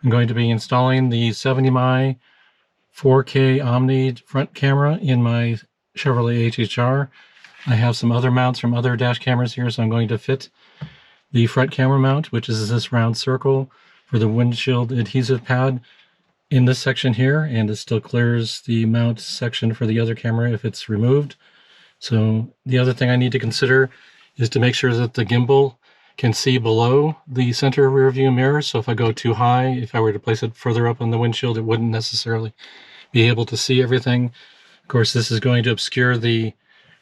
I'm going to be installing the 70mm 4K Omni front camera in my Chevrolet HHR. I have some other mounts from other dash cameras here, so I'm going to fit the front camera mount, which is this round circle for the windshield adhesive pad, in this section here, and it still clears the mount section for the other camera if it's removed. So the other thing I need to consider is to make sure that the gimbal can see below the center rear view mirror. So if I go too high, if I were to place it further up on the windshield, it wouldn't necessarily be able to see everything. Of course, this is going to obscure the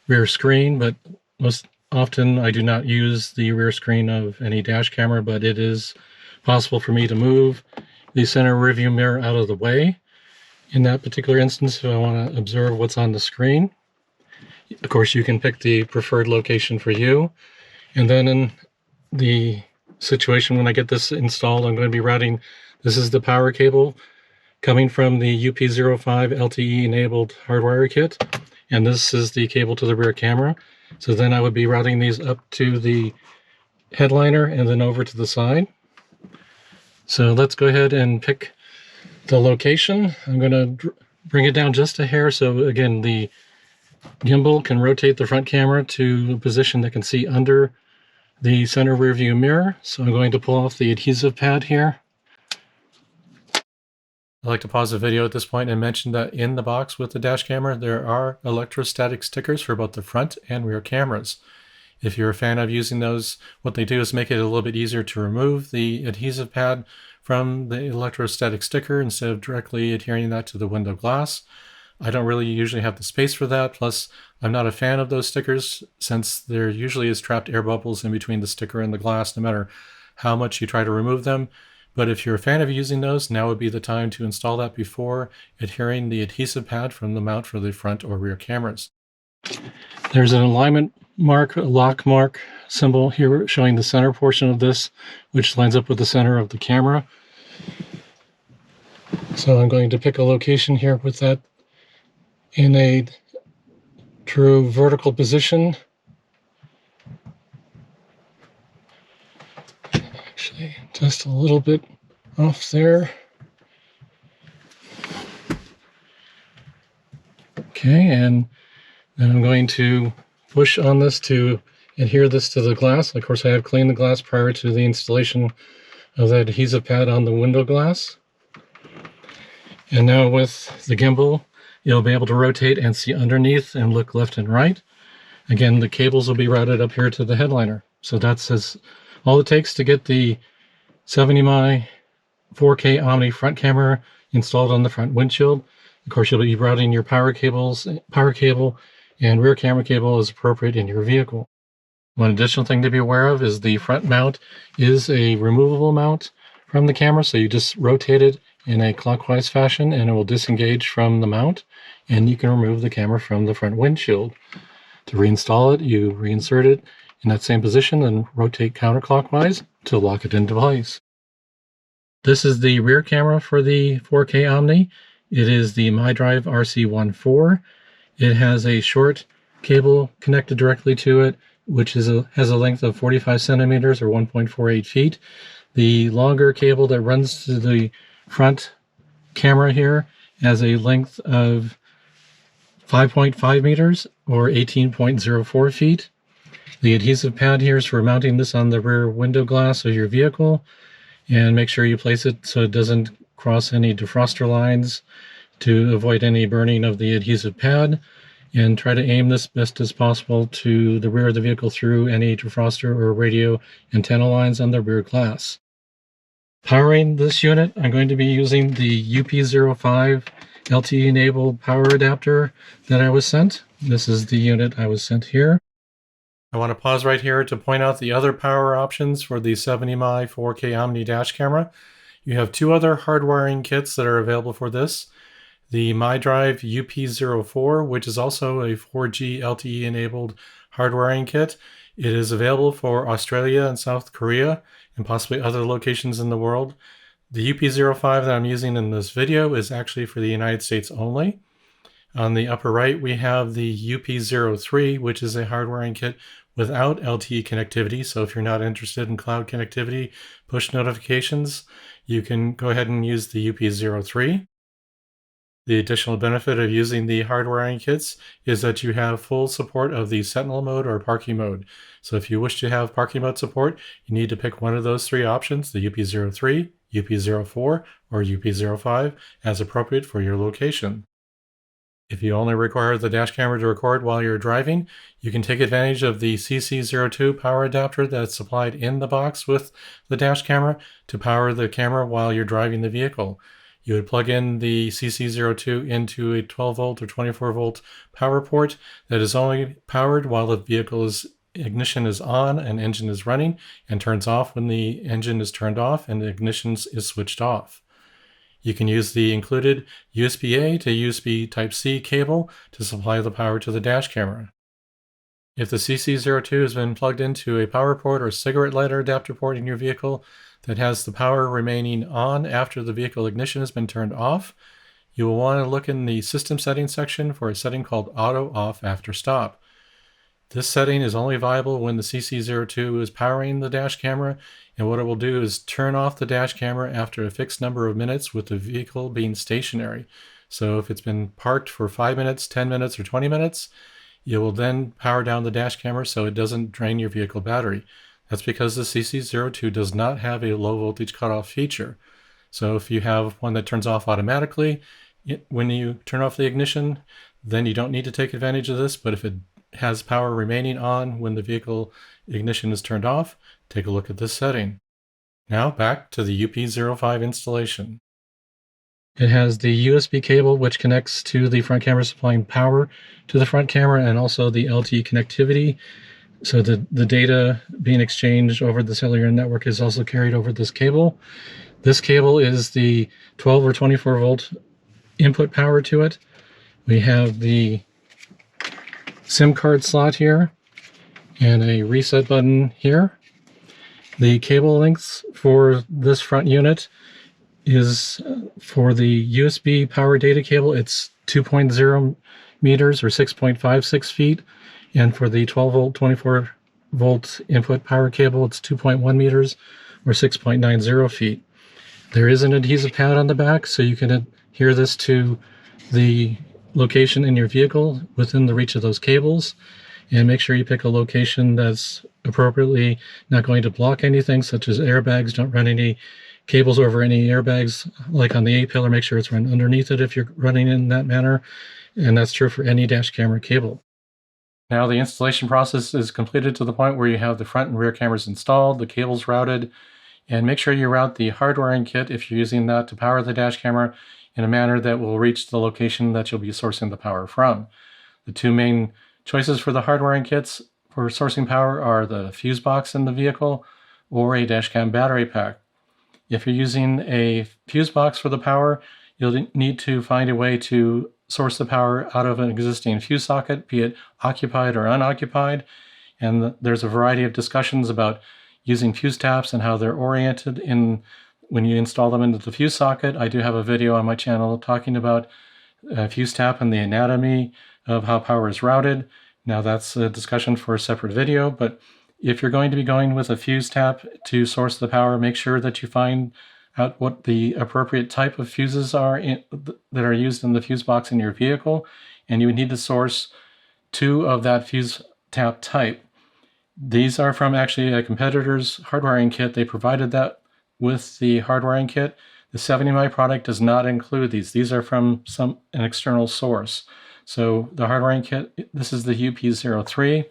rear screen, but most often I do not use the rear screen of any dash camera, but it is possible for me to move the center rear view mirror out of the way in that particular instance if I want to observe what's on the screen. Of course, you can pick the preferred location for you. And then in the situation when I get this installed, I'm going to be routing, this is the power cable coming from the UP05 LTE enabled hardwire kit. And this is the cable to the rear camera. So then I would be routing these up to the headliner and then over to the side. So let's go ahead and pick the location. I'm going to bring it down just a hair. So again, the gimbal can rotate the front camera to a position that can see under the center rear view mirror. So I'm going to pull off the adhesive pad here. I'd like to pause the video at this point and mention that in the box with the dash camera, there are electrostatic stickers for both the front and rear cameras. If you're a fan of using those, what they do is make it a little bit easier to remove the adhesive pad from the electrostatic sticker instead of directly adhering that to the window glass. I don't really usually have the space for that. Plus, I'm not a fan of those stickers since there usually is trapped air bubbles in between the sticker and the glass, no matter how much you try to remove them. But if you're a fan of using those, now would be the time to install that before adhering the adhesive pad from the mount for the front or rear cameras. There's an alignment mark, a lock mark symbol here showing the center portion of this, which lines up with the center of the camera. So I'm going to pick a location here with that in a true vertical position. Actually, just a little bit off there. Okay, and then I'm going to push on this to adhere this to the glass. Of course, I have cleaned the glass prior to the installation of that adhesive pad on the window glass. And now with the gimbal, you'll be able to rotate and see underneath and look left and right. Again, the cables will be routed up here to the headliner. So that's all it takes to get the 70mm 4K Omni front camera installed on the front windshield. Of course, you'll be routing your power cable and rear camera cable as appropriate in your vehicle. One additional thing to be aware of is the front mount is a removable mount from the camera, so you just rotate it in a clockwise fashion and it will disengage from the mount, and you can remove the camera from the front windshield. To reinstall it, you reinsert it in that same position and rotate counterclockwise to lock it into place. This is the rear camera for the 4K Omni. It is the MyDrive RC14. It has a short cable connected directly to it, which has a length of 45 centimeters or 1.48 feet. The longer cable that runs to the front camera here has a length of 5.5 meters or 18.04 feet. The adhesive pad here is for mounting this on the rear window glass of your vehicle, and make sure you place it so it doesn't cross any defroster lines to avoid any burning of the adhesive pad, and try to aim this best as possible to the rear of the vehicle through any defroster or radio antenna lines on the rear glass. Powering this unit, I'm going to be using the UP05 LTE enabled power adapter that I was sent. This is the unit I was sent here. I want to pause right here to point out the other power options for the 70mm 4K Omni dash camera. You have two other hardwiring kits that are available for this. The MyDrive UP04, which is also a 4G LTE enabled hardwiring kit. It is available for Australia and South Korea and possibly other locations in the world. The UP05 that I'm using in this video is actually for the United States only. On the upper right, we have the UP03, which is a hardwiring kit without LTE connectivity. So if you're not interested in cloud connectivity, push notifications, you can go ahead and use the UP03. The additional benefit of using the hardwiring kits is that you have full support of the Sentinel mode or parking mode. So if you wish to have parking mode support, you need to pick one of those three options, the UP03, UP04, or UP05, as appropriate for your location. If you only require the dash camera to record while you're driving, you can take advantage of the CC02 power adapter that's supplied in the box with the dash camera to power the camera while you're driving the vehicle. You would plug in the CC02 into a 12 volt or 24 volt power port that is only powered while the vehicle's ignition is on and engine is running, and turns off when the engine is turned off and the ignition is switched off. You can use the included USB-A to USB Type-C cable to supply the power to the dash camera. If the CC02 has been plugged into a power port or cigarette lighter adapter port in your vehicle that has the power remaining on after the vehicle ignition has been turned off, you will want to look in the system settings section for a setting called Auto Off After Stop. This setting is only viable when the CC02 is powering the dash camera, and what it will do is turn off the dash camera after a fixed number of minutes with the vehicle being stationary. So if it's been parked for 5 minutes, 10 minutes, or 20 minutes, you will then power down the dash camera so it doesn't drain your vehicle battery. That's because the CC02 does not have a low voltage cutoff feature. So if you have one that turns off automatically when you turn off the ignition, then you don't need to take advantage of this. But if it has power remaining on when the vehicle ignition is turned off, take a look at this setting. Now back to the UP05 installation. It has the USB cable which connects to the front camera, supplying power to the front camera, and also the LTE connectivity. So the data being exchanged over the cellular network is also carried over this cable. This cable is the 12 or 24 volt input power to it. We have the SIM card slot here and a reset button here. The cable length for this front unit is for the USB power data cable, it's 2.0 meters or 6.56 feet. And for the 12 volt, 24 volt input power cable, it's 2.1 meters or 6.90 feet. There is an adhesive pad on the back, so you can adhere this to the location in your vehicle within the reach of those cables. And make sure you pick a location that's appropriately not going to block anything, such as airbags. Don't run any cables over any airbags, like on the A-pillar. Make sure it's run underneath it if you're running in that manner. And that's true for any dash camera cable. Now the installation process is completed to the point where you have the front and rear cameras installed, the cables routed, and make sure you route the hardwiring kit, if you're using that to power the dash camera, in a manner that will reach the location that you'll be sourcing the power from. The two main choices for the hardwiring kits for sourcing power are the fuse box in the vehicle or a dashcam battery pack. If you're using a fuse box for the power, you'll need to find a way to source the power out of an existing fuse socket, be it occupied or unoccupied. And there's a variety of discussions about using fuse taps and how they're oriented in when you install them into the fuse socket. I do have a video on my channel talking about a fuse tap and the anatomy of how power is routed. Now that's a discussion for a separate video, but if you're going to be going with a fuse tap to source the power, make sure that you find out what the appropriate type of fuses are that are used in the fuse box in your vehicle, and you would need to source 2 of that fuse tap type. These are from actually a competitor's hardwiring kit. They provided that with the hardwiring kit. The 70Mi product does not include these. These are from an external source. So the hardwiring kit, this is the UP03.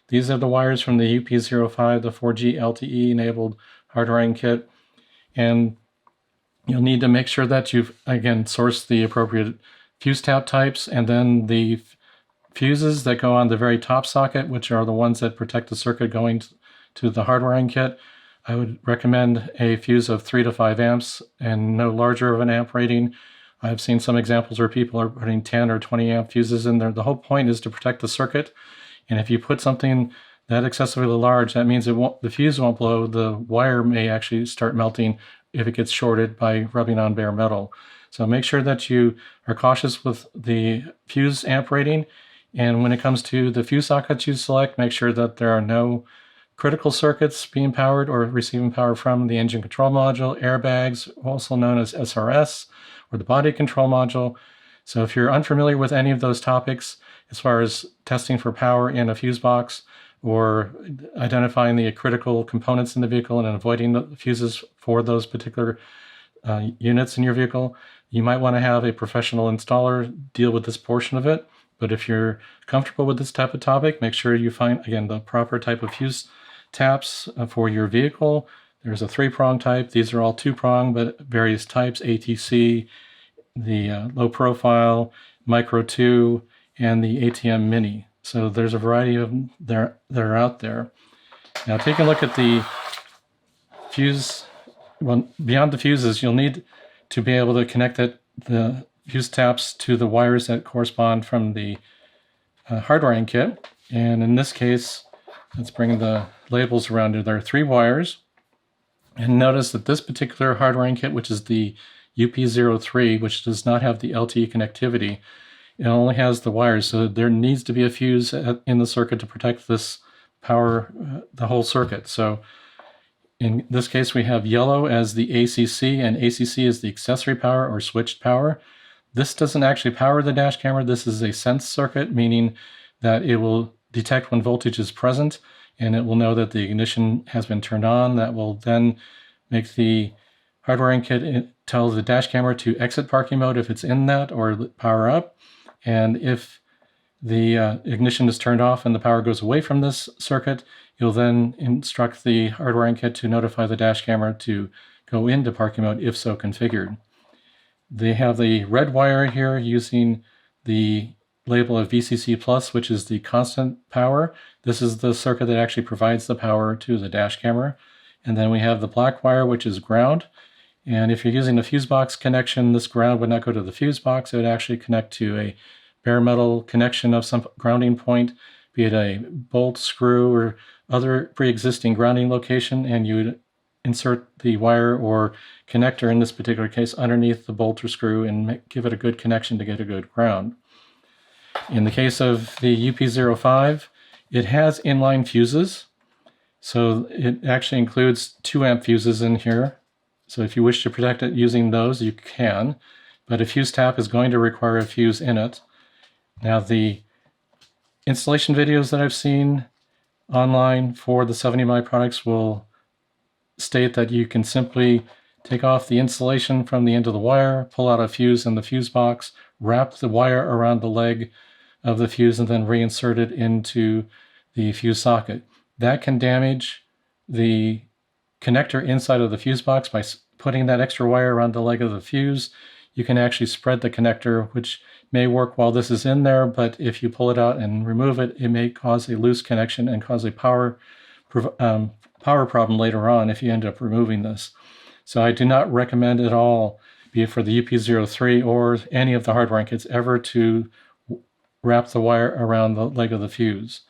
These are the wires from the UP05, the 4G LTE enabled hardwiring kit. And you'll need to make sure that you've, again, sourced the appropriate fuse tap types, and then the fuses that go on the very top socket, which are the ones that protect the circuit going to the hardwiring kit. I would recommend a fuse of 3 to 5 amps and no larger of an amp rating. I've seen some examples where people are putting 10 or 20 amp fuses in there. The whole point is to protect the circuit. And if you put something that excessively large, that means the fuse won't blow. The wire may actually start melting if it gets shorted by rubbing on bare metal. So make sure that you are cautious with the fuse amp rating, And when it comes to the fuse sockets you select, make sure that there are no critical circuits being powered or receiving power from the engine control module, airbags, also known as SRS, or the body control module. So if you're unfamiliar with any of those topics, as far as testing for power in a fuse box or identifying the critical components in the vehicle and avoiding the fuses for those particular units in your vehicle, you might want to have a professional installer deal with this portion of it. But if you're comfortable with this type of topic, make sure you find, again, the proper type of fuse taps for your vehicle. There's a 3-prong type. These are all 2-prong, but various types: ATC, the low profile, Micro 2, and the ATM Mini. So there's a variety of them that are out there. Now, taking a look at the fuse, well, beyond the fuses, you'll need to be able to connect the fuse taps to the wires that correspond from the hardwiring kit. And in this case, let's bring the labels around. There are 3 wires. And notice that this particular hardwiring kit, which is the UP03, which does not have the LTE connectivity, it only has the wires. So there needs to be a fuse in the circuit to protect this power, the whole circuit. So in this case, we have yellow as the ACC, and ACC is the accessory power or switched power. This doesn't actually power the dash camera. This is a sense circuit, meaning that it will detect when voltage is present, and it will know that the ignition has been turned on. That will then make the hardwiring kit tell the dash camera to exit parking mode if it's in that, or power up. And if the ignition is turned off and the power goes away from this circuit, you'll then instruct the hardwiring kit to notify the dash camera to go into parking mode if so configured. They have the red wire here using the label of VCC plus, which is the constant power. This is the circuit that actually provides the power to the dash camera. And then we have the black wire, which is ground. And if you're using a fuse box connection, this ground would not go to the fuse box. It would actually connect to a bare metal connection of some grounding point, be it a bolt, screw, or other pre-existing grounding location, and you would insert the wire or connector, in this particular case, underneath the bolt or screw and give it a good connection to get a good ground. In the case of the UP05, it has inline fuses. So it actually includes 2 amp fuses in here. So if you wish to protect it using those, you can. But a fuse tap is going to require a fuse in it. Now, the installation videos that I've seen online for the 70Mi products will state that you can simply take off the insulation from the end of the wire, pull out a fuse in the fuse box, wrap the wire around the leg of the fuse, and then reinsert it into the fuse socket. That can damage the connector inside of the fuse box. By putting that extra wire around the leg of the fuse, you can actually spread the connector, which may work while this is in there, but if you pull it out and remove it, it may cause a loose connection and cause a power problem later on if you end up removing this. So I do not recommend at all, be it for the UP03 or any of the hardwiring kits, ever to wrap the wire around the leg of the fuse.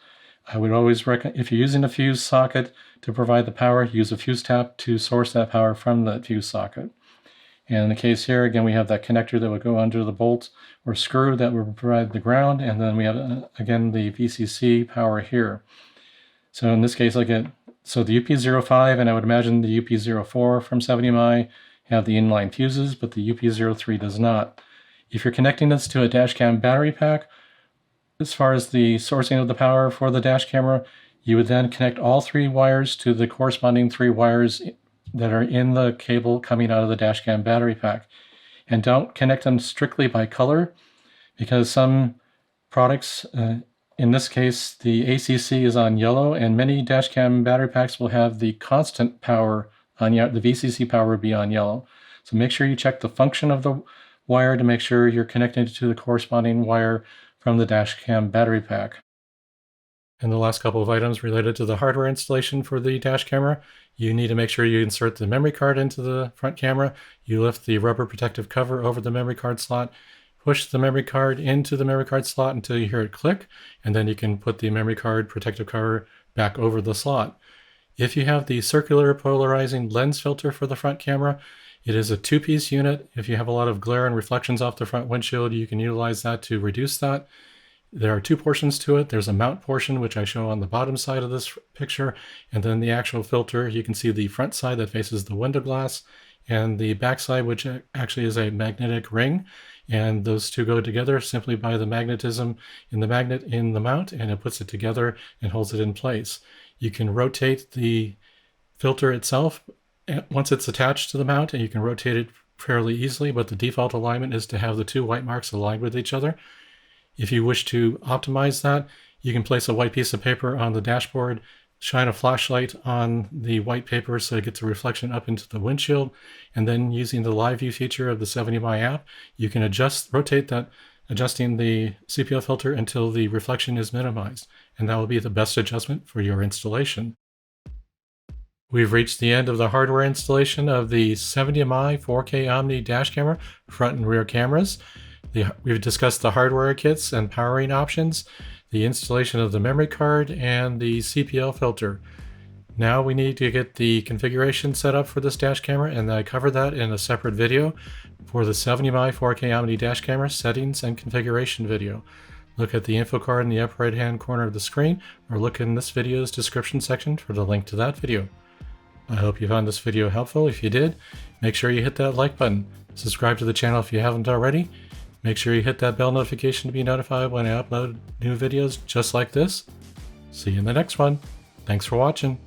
I would always recommend, if you're using a fuse socket to provide the power, use a fuse tap to source that power from that fuse socket. And in the case here, again, we have that connector that would go under the bolt or screw that would provide the ground, and then we have, again, the VCC power here. So in this case, so the UP05, and I would imagine the UP04 from 70Mi have the inline fuses, but the UP03 does not. If you're connecting this to a dash cam battery pack, as far as the sourcing of the power for the dash camera, you would then connect all 3 wires to the corresponding 3 wires that are in the cable coming out of the dash cam battery pack. And don't connect them strictly by color, because some products, in this case, the ACC is on yellow, and many dash cam battery packs will have the constant power on the VCC power would be on yellow. So make sure you check the function of the wire to make sure you're connected to the corresponding wire from the dash cam battery pack. And the last couple of items related to the hardware installation for the dash camera, you need to make sure you insert the memory card into the front camera. You lift the rubber protective cover over the memory card slot, push the memory card into the memory card slot until you hear it click, and then you can put the memory card protective cover back over the slot. If you have the circular polarizing lens filter for the front camera, it is a 2-piece unit. If you have a lot of glare and reflections off the front windshield, you can utilize that to reduce that. There are two portions to it. There's a mount portion, which I show on the bottom side of this picture, and then the actual filter. You can see the front side that faces the window glass, and the back side, which actually is a magnetic ring. And those two go together simply by the magnetism in the magnet in the mount, and it puts it together and holds it in place. You can rotate the filter itself once it's attached to the mount, and you can rotate it fairly easily, but the default alignment is to have the two white marks aligned with each other. If you wish to optimize that, you can place a white piece of paper on the dashboard, shine a flashlight on the white paper so it gets a reflection up into the windshield, and then using the live view feature of the 70My app, you can rotate that, adjusting the CPL filter until the reflection is minimized, and that will be the best adjustment for your installation. We've reached the end of the hardware installation of the 70Mi 4K Omni dash camera, front and rear cameras. We've discussed the hardware kits and powering options, the installation of the memory card, and the CPL filter. Now we need to get the configuration set up for this dash camera, and I covered that in a separate video for the 70Mi 4K Omni dash camera settings and configuration video. Look at the info card in the upper right hand corner of the screen, or look in this video's description section for the link to that video. I hope you found this video helpful. If you did, make sure you hit that like button. Subscribe to the channel if you haven't already. Make sure you hit that bell notification to be notified when I upload new videos just like this. See you in the next one. Thanks for watching.